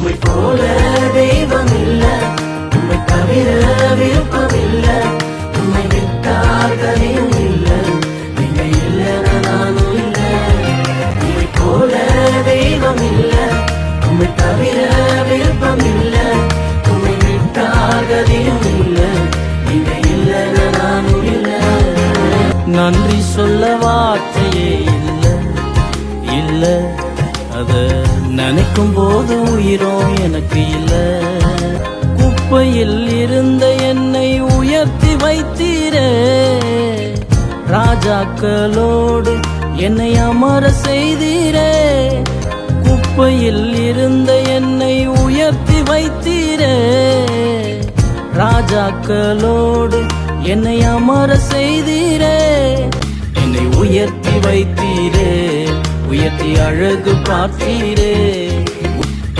உம்மை போல தெய்வம் இல்ல, உம்மை தவிர விருப்பம் இல்ல, உம்மை விட்டார்களையும் இல்ல, நீங்க இல்லைன்னா நானும் இல்ல. உம்மை போல தெய்வம் இல்ல, உம்மை தவிர விருப்பம் இல்ல, உம்மை விட்டார்களையும் இல்ல, நீங்க இல்லைன்னா நானும் இல்ல. நன்றி சொல்ல வார்த்தையே இல்ல இல்ல, அத நினைக்கும் போது உயிரும் எனக்கு இல்ல. குப்பையில் இருந்த என்னை உயர்த்தி வைத்தீரே, ராஜாக்களோடு என்னை அமர செய்தீரே. குப்பையில் இருந்த என்னை உயர்த்தி வைத்தீரே, ராஜாக்களோடு என்னை அமர செய்தீரே. என்னை உயர்த்தி வைத்தீரே, உயர்த்தி அழகு பார்த்தீரே.